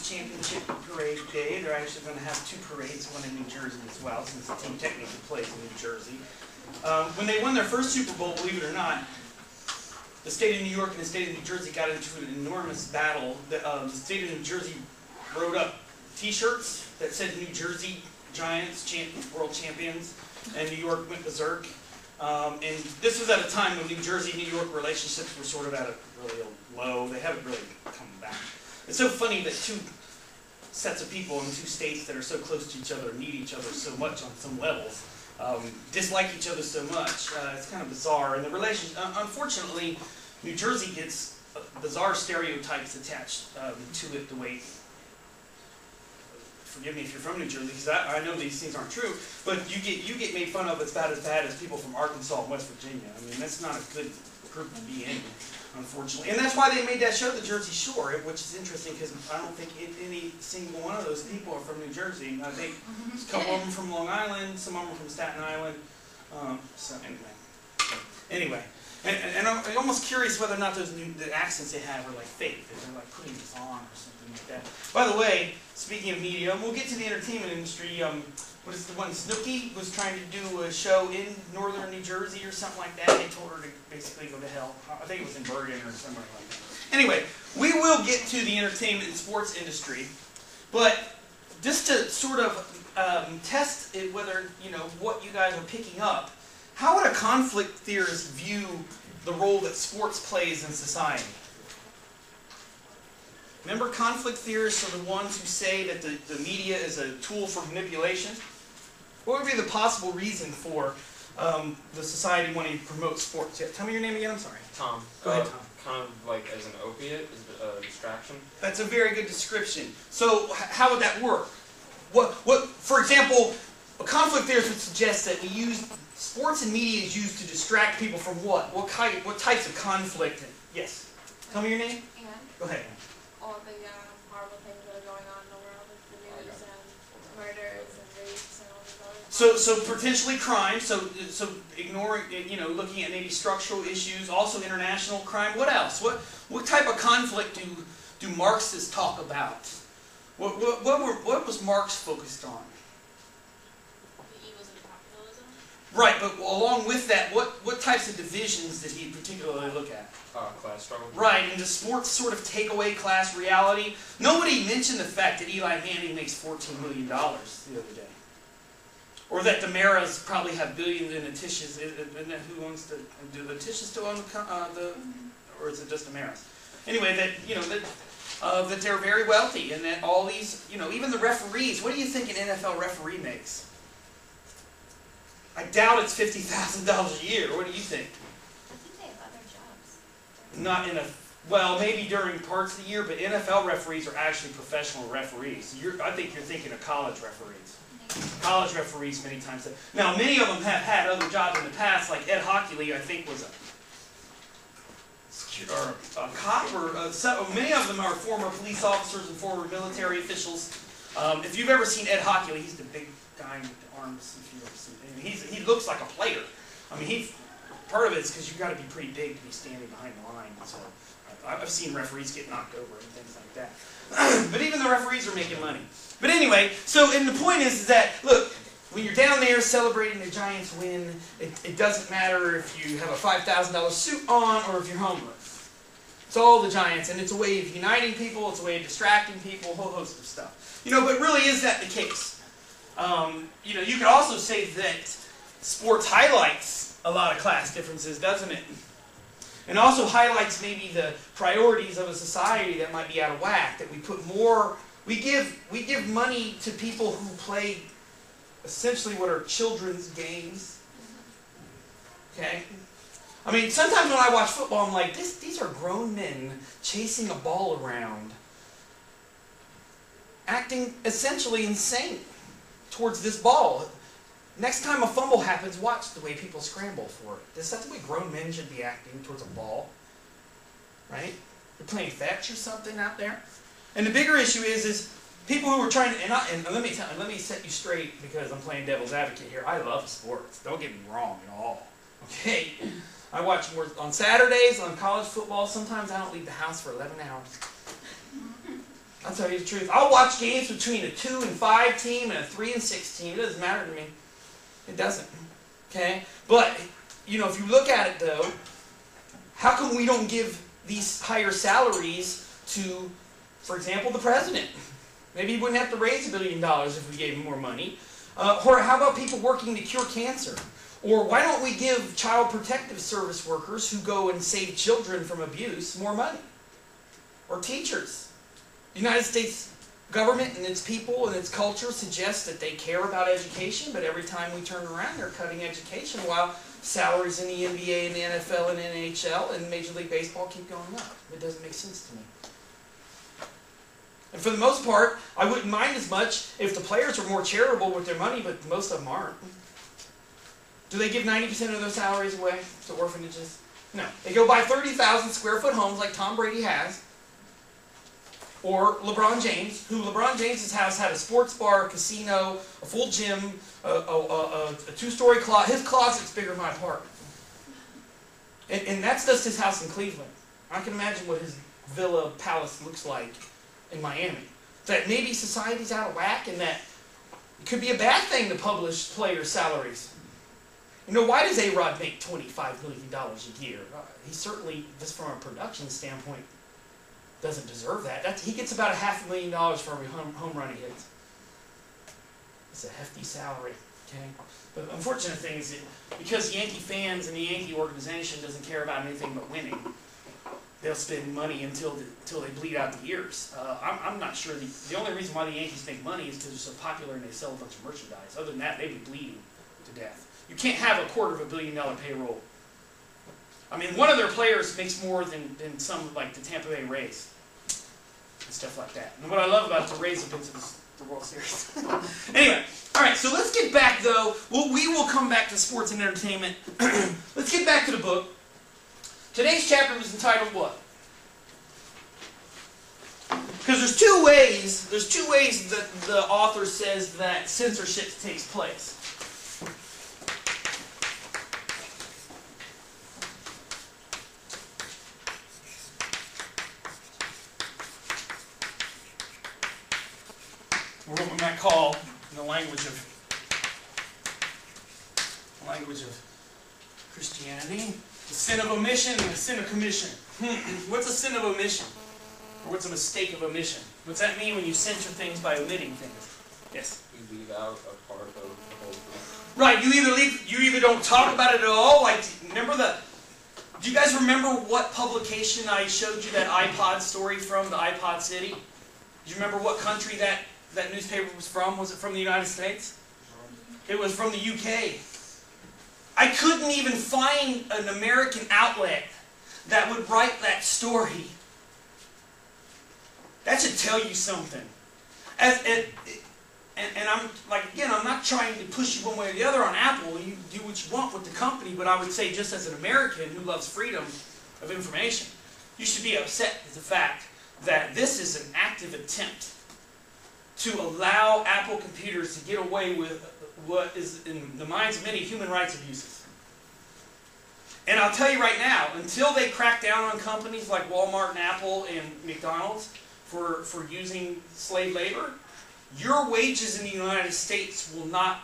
Championship Parade Day. They're actually going to have two parades, one in New Jersey as well, since the team technically plays in New Jersey. When they won their first Super Bowl, believe it or not, the state of New York and the state of New Jersey got into an enormous battle. The state of New Jersey wrote up T-shirts that said New Jersey Giants, world champions, and New York went berserk. And this was at a time when New Jersey and New York relationships were sort of at a really low. They haven't really come back. It's so funny that two sets of people in two states that are so close to each other need each other so much on some levels, dislike each other so much. It's kind of bizarre. And the relationship, unfortunately, New Jersey gets bizarre stereotypes attached to it the way. Forgive me if you're from New Jersey, because I know these things aren't true, but you get made fun of as bad as people from Arkansas and West Virginia. I mean, that's not a good group to be in, unfortunately. And that's why they made that show, The Jersey Shore, which is interesting because I don't think any single one of those people are from New Jersey. I think a couple of them from Long Island, some of them are from Staten Island. So anyway. And I'm almost curious whether or not the accents they have are like fake, that they're like putting this on or something like that. By the way, speaking of media, we'll get to the entertainment industry. What is the one? Snooki was trying to do a show in northern New Jersey or something like that. They told her to basically go to hell. I think it was in Bergen or somewhere like that. Anyway, we will get to the entertainment and sports industry, but just to sort of test it, whether what you guys are picking up. How would a conflict theorist view the role that sports plays in society? Remember, conflict theorists are the ones who say that the media is a tool for manipulation? What would be the possible reason for the society wanting to promote sports? Yeah, tell me your name again, I'm sorry. Tom. Go ahead, Tom. Kind of like as an opiate, as a distraction. That's a very good description. So how would that work? For example, a conflict theorist would suggest that we use sports and media is used to distract people from what? What types of conflict? Yes. Tell me your name. Anne. Go ahead. All the horrible things that are going on in the world with the news and murders and rapes and all these other. So potentially crime. So ignoring, looking at maybe structural issues. Also international crime. What else? What type of conflict do Marxists talk about? What was Marx focused on? Right, but along with that, what types of divisions did he particularly look at? Class struggle. Right, and does sports sort of take away class reality? Nobody mentioned the fact that Eli Manning makes $14 million the other day. Or that the Maras probably have billions in Letitia's. Isn't that who owns do the Letitia still own or is it just the Maras? Anyway, that they're very wealthy and that all these, even the referees, what do you think an NFL referee makes? I doubt it's $50,000 a year. What do you think? I think they have other jobs. Not in well, maybe during parts of the year, but NFL referees are actually professional referees. I think you're thinking of college referees. College referees many times. Now, many of them have had other jobs in the past, like Ed Hockley, I think, was a cop, or many of them are former police officers and former military officials. If you've ever seen Ed Hockley, he's the big guy with the arms. If you've ever seen him, he looks like a player. I mean, part of it is because you've got to be pretty big to be standing behind the line. So I've seen referees get knocked over and things like that. But even the referees are making money. But anyway, and the point is that, look, when you're down there celebrating the Giants win, it doesn't matter if you have a $5,000 suit on or if you're homeless. It's all the Giants, and it's a way of uniting people, it's a way of distracting people, a whole host of stuff. But really, is that the case? You could also say that sports highlights a lot of class differences, doesn't it? And also highlights maybe the priorities of a society that might be out of whack, that we put more, we give money to people who play essentially what are children's games. Okay? I mean, sometimes when I watch football, I'm like, these are grown men chasing a ball around, acting essentially insane towards this ball. Next time a fumble happens, watch the way people scramble for it. Is that the way grown men should be acting towards a ball? Right? You're playing fetch or something out there. And the bigger issue is people who are trying to, and let me set you straight because I'm playing devil's advocate here. I love sports. Don't get me wrong at all. Okay? I watch more on Saturdays on college football. Sometimes I don't leave the house for 11 hours. I'll tell you the truth. I'll watch games between a 2-5 team and a 3-6 team. It doesn't matter to me. It doesn't. Okay? But, you know, if you look at it though, how come we don't give these higher salaries to, for example, the president? Maybe he wouldn't have to raise $1 billion if we gave him more money. Or how about people working to cure cancer? Or why don't we give child protective service workers who go and save children from abuse more money? Or teachers. The United States government and its people and its culture suggest that they care about education, but every time we turn around, they're cutting education while salaries in the NBA and the NFL and NHL and Major League Baseball keep going up. It doesn't make sense to me. And for the most part, I wouldn't mind as much if the players were more charitable with their money, but most of them aren't. Do they give 90% of their salaries away to orphanages? No. They go buy 30,000 square foot homes like Tom Brady has. Or LeBron James, who LeBron James's house had a sports bar, a casino, a full gym, a two-story closet. His closet's bigger than my apartment. And that's just his house in Cleveland. I can imagine what his villa palace looks like in Miami. That maybe society's out of whack and that it could be a bad thing to publish players' salaries. You know, why does A-Rod make $25 million a year? He certainly, just from a production standpoint, doesn't deserve that. He gets about $500,000 for every home run he hits. It's a hefty salary. Okay? But the unfortunate thing is that because Yankee fans and the Yankee organization doesn't care about anything but winning, they'll spend money until they bleed out the ears. I'm not sure. The only reason why the Yankees make money is because they're so popular and they sell a bunch of merchandise. Other than that, they'd be bleeding to death. You can't have $250 million payroll. I mean, one of their players makes more than some like the Tampa Bay Rays and stuff like that. And what I love about the Rays have been to the World Series. Anyway, all right. So let's get back though. We will come back to sports and entertainment. Let's get back to the book. Today's chapter was entitled what? Because there's two ways that the author says that censorship takes place. Or what we might call, in the language of Christianity, the sin of omission and the sin of commission. What's a sin of omission? Or what's a mistake of omission? What's that mean when you censor things by omitting things? Yes? You leave out a part of the whole thing. Right, you either don't talk about it at all, like, do you guys remember what publication I showed you that iPod story from, the iPod City? Do you remember what country that newspaper was from? Was it from the United States? It was from the UK. I couldn't even find an American outlet that would write that story. That should tell you something. And I'm like, again, I'm not trying to push you one way or the other on Apple. You do what you want with the company, but I would say just as an American who loves freedom of information, you should be upset with the fact that this is an active attempt to allow Apple computers to get away with what is, in the minds of many, human rights abuses. And I'll tell you right now, until they crack down on companies like Walmart and Apple and McDonald's for using slave labor, your wages in the United States will not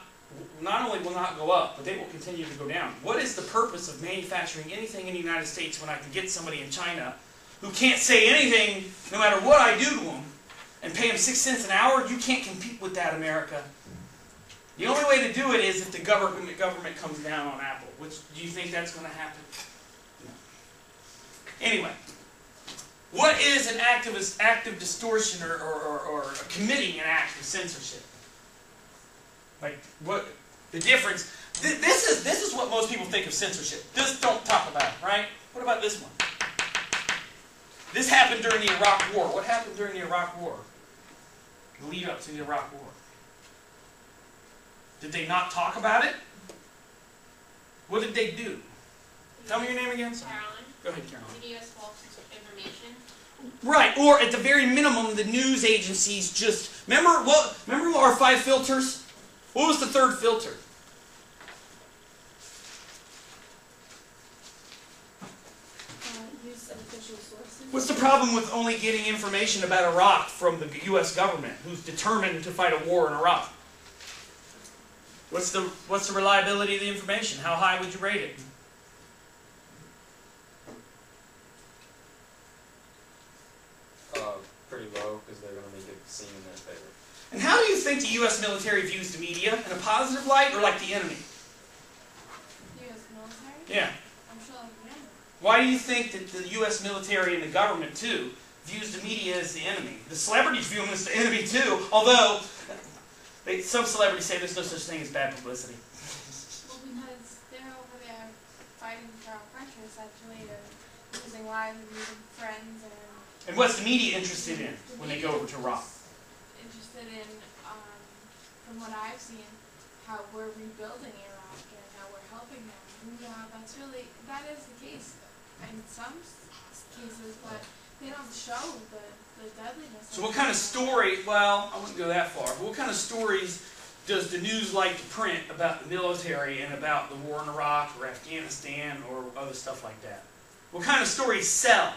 only will not go up, but they will continue to go down. What is the purpose of manufacturing anything in the United States when I can get somebody in China who can't say anything no matter what I do to them and pay them 6 cents an hour? You can't compete with that, America. The only way to do it is if the government comes down on Apple. Which, do you think that's going to happen? No. Anyway, what is an active distortion or committing an act of censorship? Like, what the difference? This is what most people think of censorship. Just don't talk about it, right? What about this one? This happened during the Iraq War. What happened during the Iraq War? The lead up to the Iraq War. Did they not talk about it? What did they do? Tell me your name again. Caroline. Go ahead, Caroline. Did you use false information? Right, or at the very minimum, the news agencies just remember our 5 filters? What was the third filter? Use of official sources. What's the problem with only getting information about Iraq from the U.S. government, who's determined to fight a war in Iraq? What's the reliability of the information? How high would you rate it? Pretty low, because they're going to make it seem in their favor. And how do you think the U.S. military views the media? In a positive light or like the enemy? U.S. military? Yeah. I'm sure like the enemy. Why do you think that the U.S. military and the government, too, views the media as the enemy? The celebrities view them as the enemy, too, although some celebrities say there's no such thing as bad publicity. Well, because they're over there fighting for our country, essentially, and losing lives and losing friends. And what's the media interested in when they go over to Iraq? Interested in, from what I've seen, how we're rebuilding Iraq and how we're helping them. And, that is the case in some cases, but they don't show the deadliness. So what kind of story, well, I wouldn't go that far, but what kind of stories does the news like to print about the military and about the war in Iraq or Afghanistan or other stuff like that? What kind of stories sell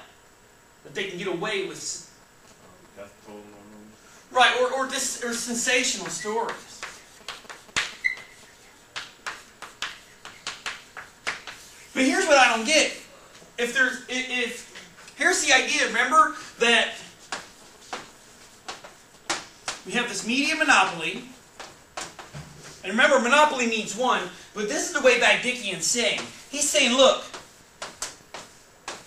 that they can get away with? Death toll, Right, or sensational stories. But here's what I don't get. Here's the idea, remember, that we have this media monopoly. And remember, monopoly means one, but this is the way Bagdickian's saying. He's saying, look,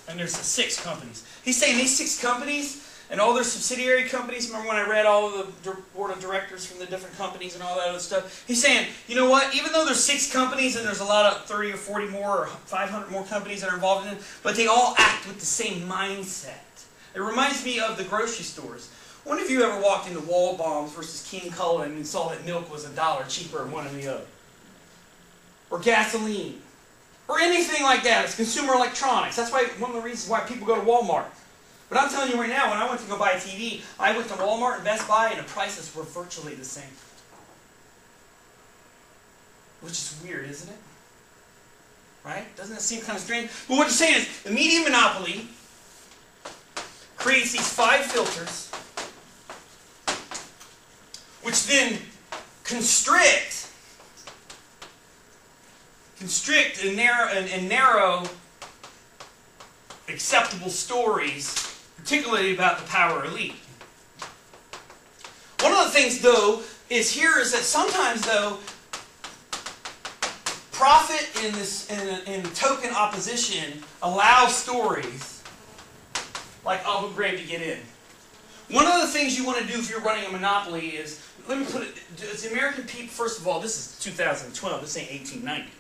and there's 6 companies. He's saying these 6 companies and all their subsidiary companies, remember when I read all of the board of directors from the different companies and all that other stuff? He's saying, you know what, even though there's 6 companies and there's a lot of 30 or 40 more or 500 more companies that are involved in it, but they all act with the same mindset. It reminds me of the grocery stores. When have you ever walked into Waldbaum's versus King Cullen and saw that milk was $1 cheaper than one or the other? Or gasoline? Or anything like that. It's consumer electronics. That's why one of the reasons why people go to Walmart. But I'm telling you right now, when I went to go buy a TV, I went to Walmart and Best Buy and the prices were virtually the same. Which is weird, isn't it? Right? Doesn't that seem kind of strange? But what you're saying is, the media monopoly creates these 5 filters, which then constrict and narrow acceptable stories, particularly about the power elite. One of the things, though, is that sometimes, though, profit in token opposition allows stories like Abu Ghraib to get in. One of the things you want to do if you're running a monopoly is, let me put it, as the American people, first of all, this is 2012, this ain't 1890.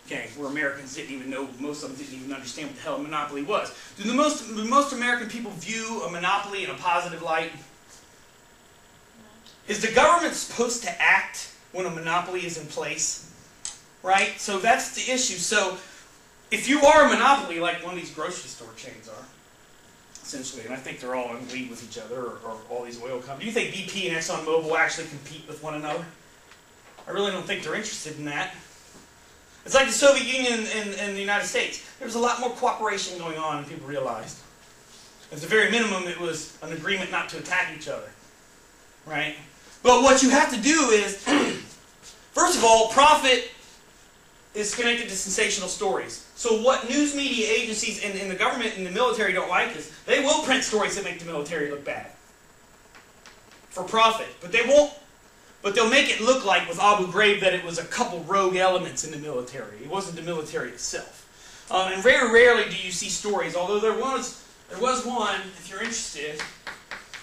Okay, where Americans didn't even know, most of them didn't even understand what the hell a monopoly was. Do most American people view a monopoly in a positive light? Is the government supposed to act when a monopoly is in place? Right? So that's the issue. So if you are a monopoly, like one of these grocery store chains are, essentially, and I think they're all in league with each other, or all these oil companies. Do you think BP and ExxonMobil actually compete with one another? I really don't think they're interested in that. It's like the Soviet Union and the United States. There was a lot more cooperation going on than people realized. At the very minimum, it was an agreement not to attack each other. Right? But what you have to do is, first of all, profit is connected to sensational stories. So what news media agencies and the government and the military don't like is, they will print stories that make the military look bad. For profit. But they won't. But they'll make it look like with Abu Ghraib that it was a couple rogue elements in the military. It wasn't the military itself. And very rarely do you see stories, although there was one, if you're interested,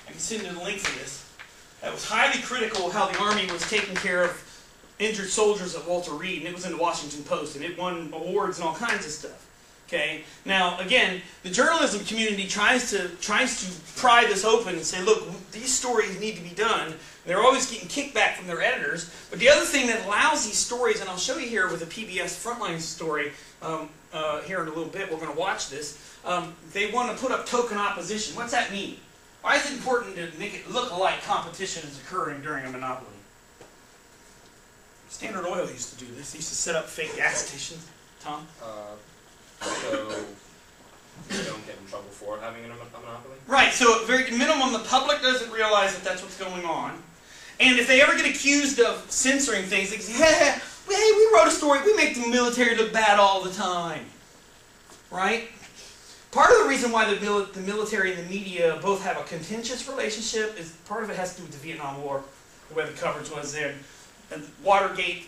I can send you the link for this, that was highly critical of how the Army was taking care of injured soldiers at Walter Reed, and it was in the Washington Post, and it won awards and all kinds of stuff. Okay? Now, again, the journalism community tries to pry this open and say, look, these stories need to be done. They're always getting kickback from their editors. But the other thing that allows these stories, and I'll show you here with a PBS Frontline story here in a little bit, we're going to watch this, they want to put up token opposition. What's that mean? Why is it important to make it look like competition is occurring during a monopoly? Standard Oil used to do this. They used to set up fake gas stations. Tom? So, They don't get in trouble for having a monopoly. Right, so at very minimum, the public doesn't realize that that's what's going on. And if they ever get accused of censoring things, they say, hey, we wrote a story, we make the military look bad all the time. Right? Part of the reason why the military and the media both have a contentious relationship is part of it has to do with the Vietnam War, the way the coverage was there, and Watergate,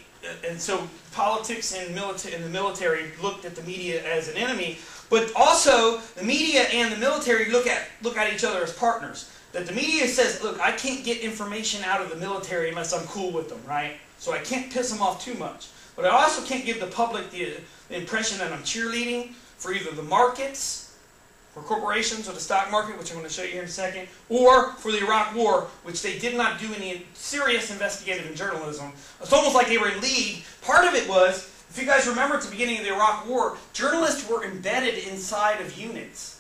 and so politics and the military looked at the media as an enemy, but also the media and the military look at each other as partners. That the media says, look, I can't get information out of the military unless I'm cool with them, right? So I can't piss them off too much. But I also can't give the public the impression that I'm cheerleading for either the markets, for corporations or the stock market, which I'm going to show you here in a second, or for the Iraq War, which they did not do any serious investigative journalism. It's almost like they were in league. Part of it was, if you guys remember at the beginning of the Iraq War, journalists were embedded inside of units.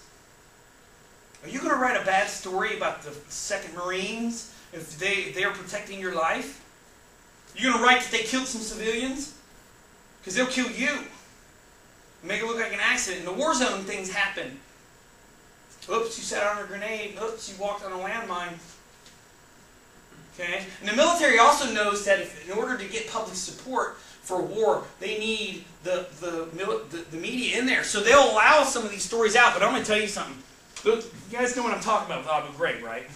Are you going to write a bad story about the 2nd Marines if they're protecting your life? You're going to write that they killed some civilians? Because they'll kill you. Make it look like an accident. In the war zone, things happen. Oops, you sat on a grenade. Oops, you walked on a landmine. Okay? And the military also knows that if, in order to get public support for war, they need the media in there. So they'll allow some of these stories out. But I'm going to tell you something. You guys know what I'm talking about with Abu Ghraib, right?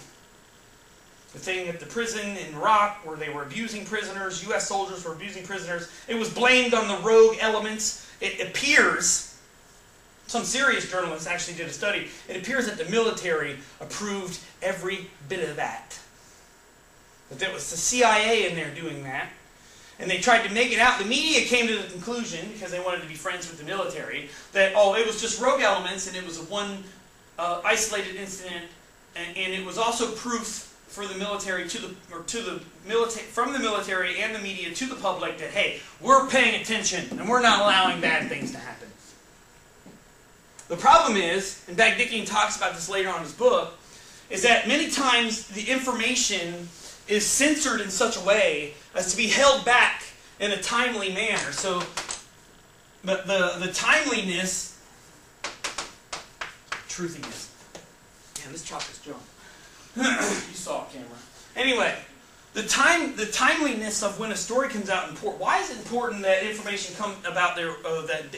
The thing at the prison in Iraq where they were abusing prisoners, U.S. soldiers were abusing prisoners. It was blamed on the rogue elements. It appears, some serious journalists actually did a study, it appears that the military approved every bit of that. But there was the CIA in there doing that. And they tried to make it out. The media came to the conclusion, because they wanted to be friends with the military, that, oh, it was just rogue elements and it was a one isolated incident, and it was also proof for the military from the military and the media to the public that, hey, we're paying attention and we're not allowing bad things to happen. The problem is, and Bagdikian talks about this later on in his book, is that many times the information is censored in such a way as to be held back in a timely manner. So the timeliness, truthiness. Man, this chocolate's junk. You saw it, camera. Anyway, the timeliness of when a story comes out important. Why is it important that information come about there that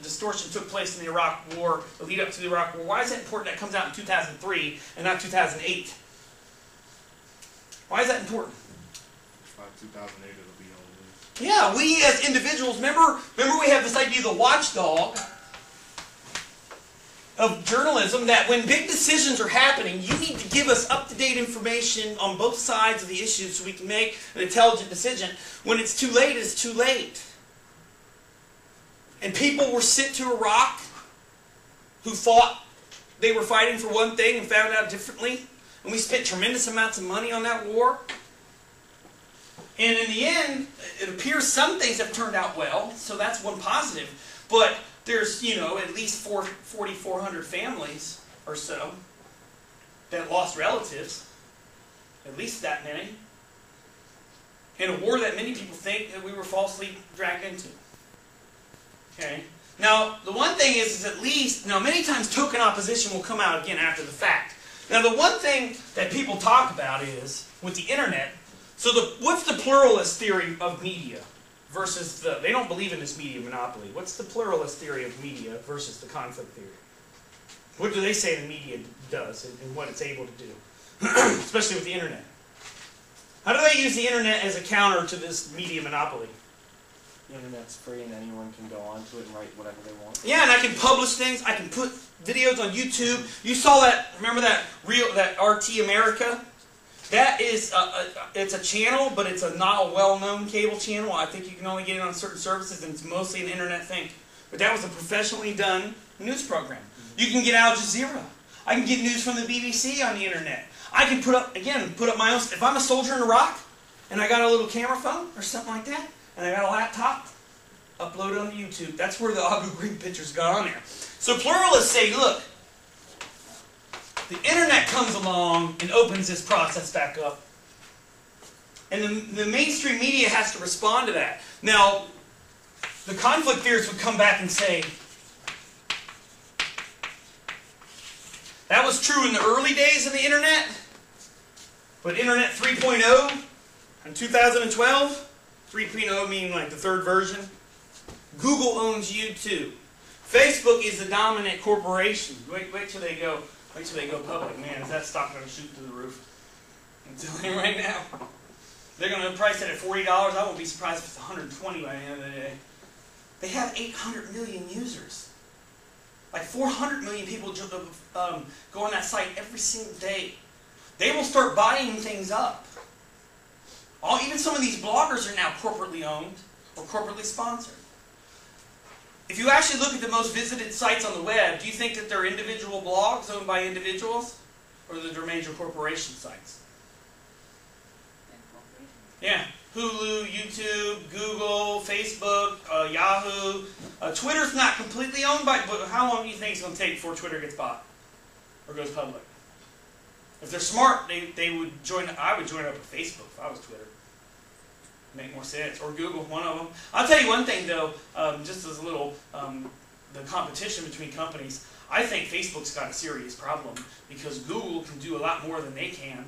distortion took place in the Iraq War, the lead up to the Iraq War? Why is it important that it comes out in 2003 and not 2008? Why is that important? By 2008, it'll be old news. Yeah, we as individuals, remember we have this idea of the watchdog of journalism, that when big decisions are happening, you need to give us up-to-date information on both sides of the issue so we can make an intelligent decision. When it's too late, it's too late. And people were sent to Iraq who thought they were fighting for one thing and found out differently. And we spent tremendous amounts of money on that war. And in the end, it appears some things have turned out well, so that's one positive. But there's, at least 4,400 families or so that lost relatives. At least that many. In a war that many people think that we were falsely dragged into. Okay? Now, the one thing is at least, many times token opposition will come out again after the fact. Now, the one thing that people talk about is, with the internet, so what's the pluralist theory of media versus they don't believe in this media monopoly. What's the pluralist theory of media versus the conflict theory? What do they say the media does and what it's able to do? Especially with the internet. How do they use the internet as a counter to this media monopoly? The internet's free and anyone can go onto it and write whatever they want. Yeah, and I can publish things. I can put videos on YouTube. You saw that, remember that RT America? That is, it's a channel, but it's not a well-known cable channel. I think you can only get it on certain services, and it's mostly an internet thing. But that was a professionally done news program. You can get Al Jazeera. I can get news from the BBC on the internet. I can put up my own, if I'm a soldier in Iraq, and I got a little camera phone or something like that, and I got a laptop, upload it on YouTube. That's where the Abu Ghraib pictures got on there. So pluralists say, look, the internet comes along and opens this process back up. And the mainstream media has to respond to that. Now, the conflict theorists would come back and say, That was true in the early days of the internet. But Internet 3.0 in 2012, 3.0 meaning like the third version, Google owns YouTube. Facebook is the dominant corporation. Wait till they go public. Man, is that stock going to shoot through the roof? I'm telling you right now. They're going to price it at $40. I won't be surprised if it's $120 by the end of the day. They have 800 million users. Like 400 million people go on that site every single day. They will start buying things up. Even some of these bloggers are now corporately owned or corporately sponsored. If you actually look at the most visited sites on the web, do you think that they're individual blogs owned by individuals? Or that they're major corporation sites? Yeah. Hulu, YouTube, Google, Facebook, Yahoo. Twitter's not completely owned by, but how long do you think it's going to take before Twitter gets bought? Or goes public? If they're smart, they would join. I would join up with Facebook if I was Twitter. Make more sense. Or Google, one of them. I'll tell you one thing though, just as a little, the competition between companies. I think Facebook's got a serious problem because Google can do a lot more than they can,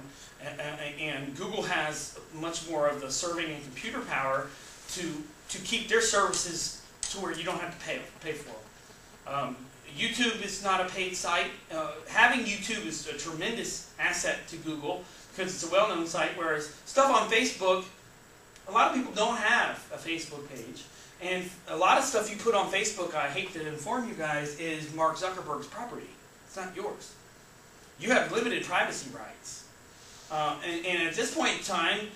and Google has much more of the serving and computer power to keep their services to where you don't have to pay for them. YouTube is not a paid site. Having YouTube is a tremendous asset to Google because it's a well-known site, whereas stuff on Facebook, a lot of people don't have a Facebook page. And a lot of stuff you put on Facebook, I hate to inform you guys, is Mark Zuckerberg's property. It's not yours. You have limited privacy rights. And at this point in time,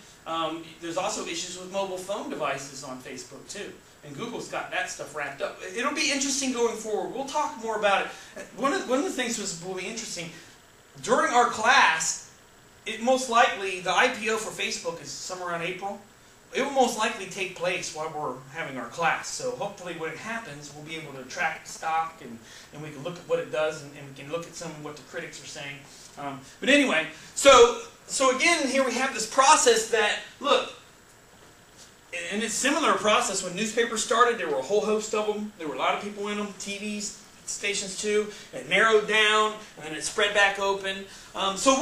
there's also issues with mobile phone devices on Facebook too. And Google's got that stuff wrapped up. It'll be interesting going forward. We'll talk more about it. One of the things that will be interesting, during our class, most likely, the IPO for Facebook is somewhere around April. It will most likely take place while we're having our class. So hopefully when it happens, we'll be able to track stock and we can look at what it does and we can look at some of what the critics are saying. But anyway, so again, here we have this process that, look, and it's a similar process when newspapers started. There were a whole host of them. There were a lot of people in them, TVs, stations too. It narrowed down, and then it spread back open. So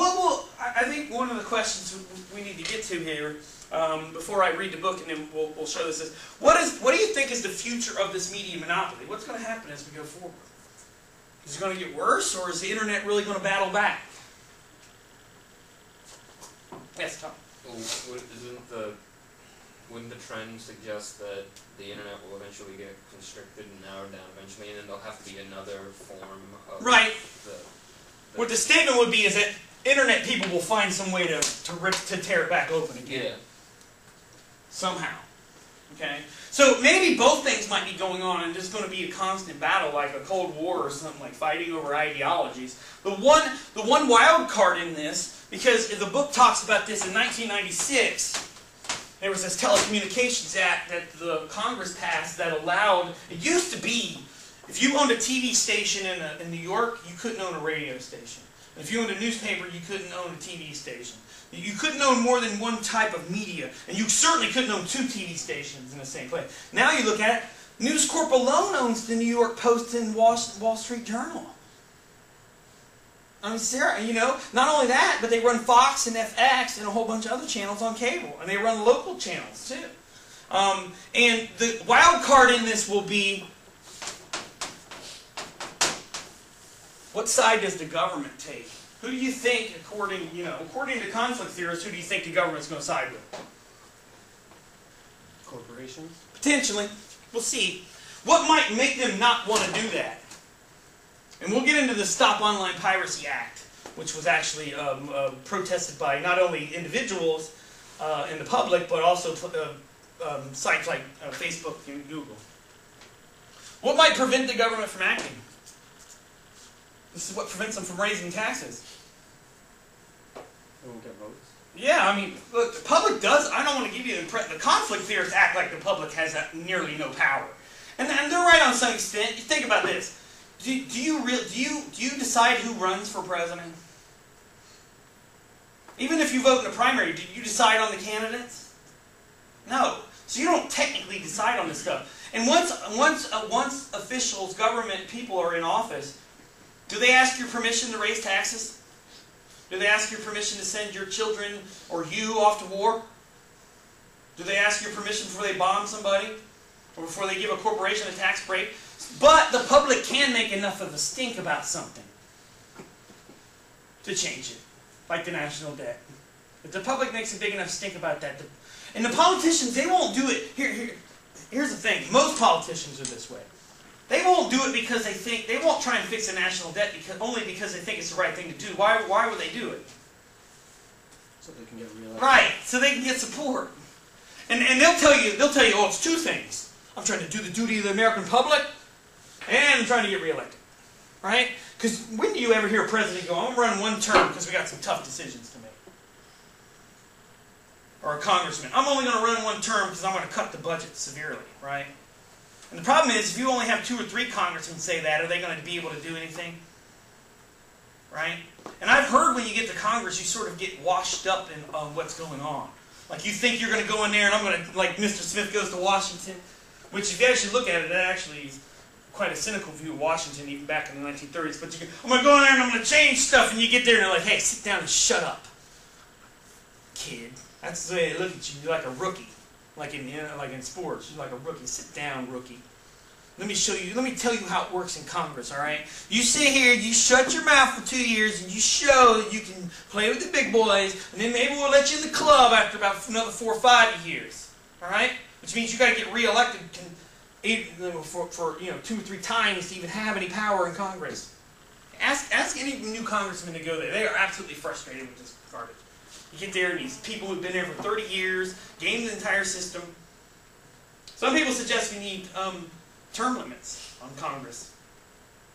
I think one of the questions we need to get to here, before I read the book, and then we'll show this, is what do you think is the future of this media monopoly? What's going to happen as we go forward? Is it going to get worse, or is the internet really going to battle back? Yes, Tom. Well, wouldn't the trend suggest that the internet will eventually get constricted and narrowed down eventually, and then there'll have to be another form of right. What the statement would be is that internet people will find some way to tear it back open again. Yeah. Somehow. Okay? So maybe both things might be going on and there's going to be a constant battle like a Cold War or something, like fighting over ideologies. The one wild card in this, because the book talks about this in 1996, there was this Telecommunications Act that the Congress passed that allowed, it used to be, if you owned a TV station in New York, you couldn't own a radio station. If you owned a newspaper, you couldn't own a TV station. You couldn't own more than one type of media, and you certainly couldn't own two TV stations in the same place. Now you look at it, News Corp alone owns the New York Post and Wall Street Journal. I mean, Sarah, you know, not only that, but they run Fox and FX and a whole bunch of other channels on cable, and they run local channels too. And the wild card in this will be, what side does the government take? Who do you think, according to conflict theorists, who do you think the government's going to side with? Corporations? Potentially. We'll see. What might make them not want to do that? And we'll get into the Stop Online Piracy Act, which was actually protested by not only individuals in the public, but also sites like Facebook and Google. What might prevent the government from acting? This is what prevents them from raising taxes. They won't get votes. Yeah, I mean, look, the public does. I don't want to give you the impression. The conflict theorists act like the public has nearly no power, and they're right on some extent. You think about this. Do you decide who runs for president? Even if you vote in the primary, do you decide on the candidates? No. So you don't technically decide on this stuff. And once officials, government people are in office, Do they ask your permission to raise taxes? Do they ask your permission to send your children or you off to war? Do they ask your permission before they bomb somebody? Or before they give a corporation a tax break? But the public can make enough of a stink about something to change it. Like the national debt. If the public makes a big enough stink about that, and the politicians, they won't do it. Here's the thing. Most politicians are this way. They won't do it because they won't try and fix the national debt only because they think it's the right thing to do. Why would they do it? So they can get reelected. Right, so they can get support. And they'll tell you, oh, it's two things. I'm trying to do the duty of the American public, and I'm trying to get reelected. Right? Because when do you ever hear a president go, I'm going to run one term because we got some tough decisions to make? Or a congressman, I'm only going to run one term because I'm going to cut the budget severely, right? And the problem is, if you only have 2 or 3 congressmen say that, are they going to be able to do anything? Right? And I've heard when you get to Congress, you sort of get washed up in what's going on. Like you think you're going to go in there and I'm going to, like Mr. Smith goes to Washington, which if you actually look at it, that actually is quite a cynical view of Washington even back in the 1930s. But I'm going to go in there and I'm going to change stuff, and you get there and they're like, hey, sit down and shut up, kid. That's the way they look at you. You're like a rookie. Like in sports. You're like a rookie. Sit down, rookie. Let me show you. Let me tell you how it works in Congress, all right? You sit here, you shut your mouth for 2 years, and you show that you can play with the big boys, and then maybe we'll let you in the club after about another 4 or 5 years, all right? Which means you got to get reelected for 2 or 3 times to even have any power in Congress. Ask any new congressman to go there. They are absolutely frustrated with this garbage. You get there, and these people who've been there for 30 years, game the entire system. Some people suggest we need term limits on Congress.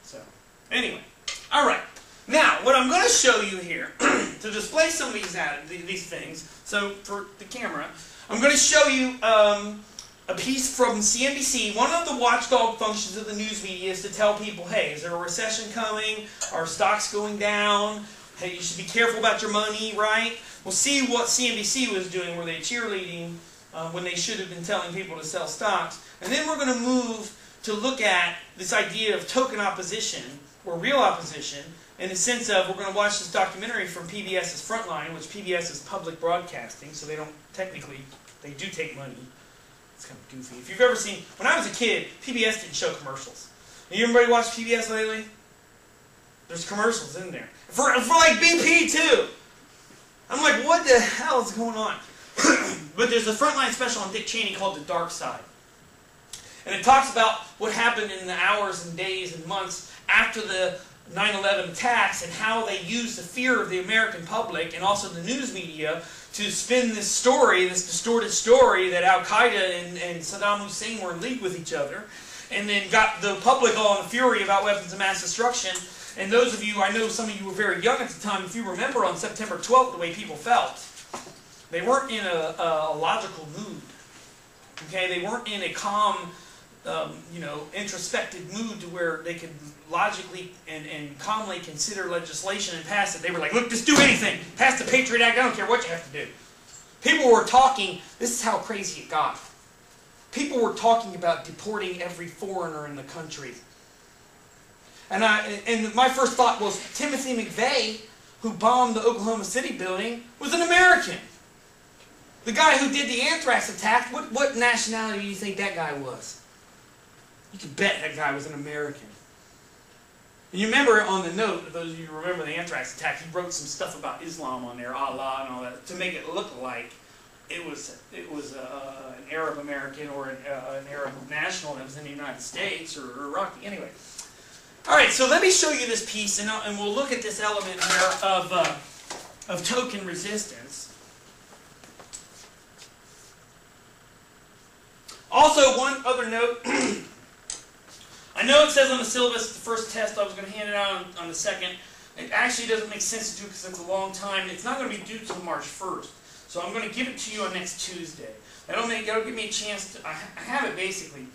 So, anyway. All right. Now, what I'm going to show you here, to display some of these things, so for the camera, I'm going to show you a piece from CNBC. One of the watchdog functions of the news media is to tell people, hey, is there a recession coming? Are stocks going down? Hey, you should be careful about your money, right? We'll see what CNBC was doing. Were they cheerleading when they should have been telling people to sell stocks? And then we're going to move to look at this idea of token opposition, or real opposition, in the sense of we're going to watch this documentary from PBS's Frontline, which PBS is public broadcasting, so they don't technically, they do take money. It's kind of goofy. If you've ever seen, when I was a kid, PBS didn't show commercials. Have anybody watched PBS lately? There's commercials in there. For like BP too. I'm like, what the hell is going on? But there's a Frontline special on Dick Cheney called The Dark Side. And it talks about what happened in the hours and days and months after the 9/11 attacks and how they used the fear of the American public and also the news media to spin this story, this distorted story that Al-Qaeda and Saddam Hussein were in league with each other, and then got the public all in a fury about weapons of mass destruction. And those of you, I know some of you were very young at the time, if you remember on September 12th the way people felt, they weren't in a logical mood. Okay, they weren't in a calm, introspective mood to where they could logically and calmly consider legislation and pass it. They were like, look, just do anything. Pass the Patriot Act. I don't care what you have to do. People were talking, this is how crazy it got. People were talking about deporting every foreigner in the country. And my first thought was, Timothy McVeigh, who bombed the Oklahoma City building, was an American. The guy who did the anthrax attack, what nationality do you think that guy was? You can bet that guy was an American. And you remember on the note, those of you who remember the anthrax attack, he wrote some stuff about Islam on there, Allah and all that, to make it look like it was an Arab American or an Arab national that was in the United States or Iraq. Anyway. All right, so let me show you this piece, and we'll look at this element here of token resistance. Also, one other note. I know it says on the syllabus the first test, I was going to hand it out on the second. It actually doesn't make sense to do because it's a long time. It's not going to be due till March 1st. So I'm going to give it to you on next Tuesday. That'll give me a chance to, I have it basically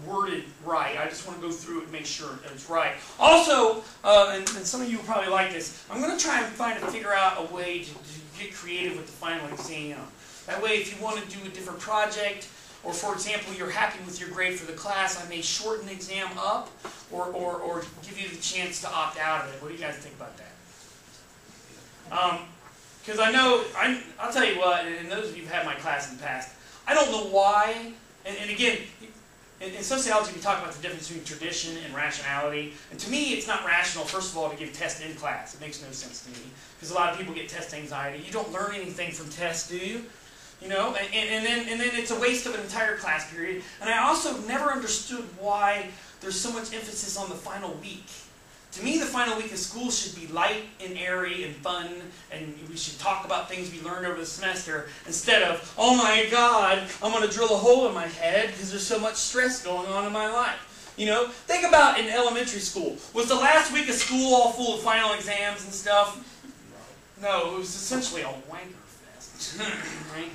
worded right. I just want to go through it and make sure that it's right. Also, and some of you will probably like this, I'm going to try and figure out a way to get creative with the final exam. That way, if you want to do a different project, or for example, you're happy with your grade for the class, I may shorten the exam up, or give you the chance to opt out of it. What do you guys think about that? Because I know, I'll tell you what, and those of you who've had my class in the past, I don't know why, and again, in sociology we talk about the difference between tradition and rationality, and to me it's not rational, first of all, to give tests in class. It makes no sense to me, because a lot of people get test anxiety. You don't learn anything from tests, do you? You know, and then it's a waste of an entire class period. And I also never understood why there's so much emphasis on the final week. To me, the final week of school should be light and airy and fun, and we should talk about things we learned over the semester, instead of, oh my God, I'm going to drill a hole in my head because there's so much stress going on in my life. You know, think about in elementary school. Was the last week of school all full of final exams and stuff? No, it was essentially a wanker fest. Right?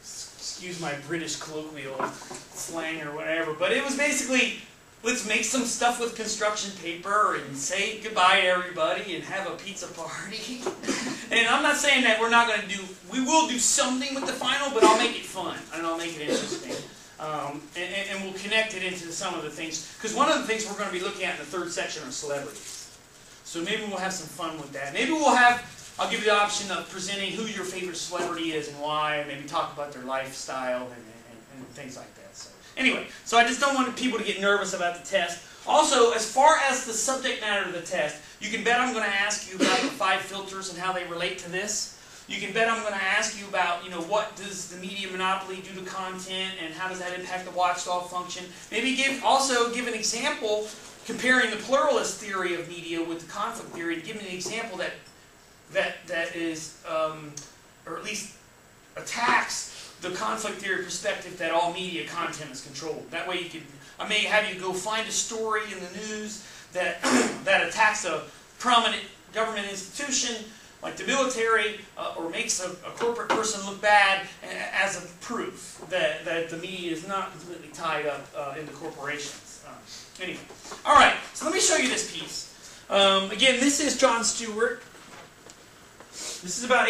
Excuse my British colloquial slang or whatever, but it was basically, let's make some stuff with construction paper and say goodbye to everybody and have a pizza party. And I'm not saying that we're not going to do, we will do something with the final, but I'll make it fun and I'll make it interesting. And we'll connect it into some of the things. Because one of the things we're going to be looking at in the third section are celebrities. So maybe we'll have some fun with that. Maybe we'll have, I'll give you the option of presenting who your favorite celebrity is and why, and maybe talk about their lifestyle and things like that. Anyway, so I just don't want people to get nervous about the test. Also, as far as the subject matter of the test, you can bet I'm going to ask you about the 5 filters and how they relate to this. You can bet I'm going to ask you about, you know, what does the media monopoly do to content and how does that impact the watchdog function. Maybe also give an example comparing the pluralist theory of media with the conflict theory, to give me an example that is, or at least attacks the conflict theory perspective that all media content is controlled. That way you can, I may have you go find a story in the news that that attacks a prominent government institution like the military, or makes a corporate person look bad, as a proof that the media is not completely tied up into corporations. Anyway, all right, so let me show you this piece. Again, this is Jon Stewart. This is about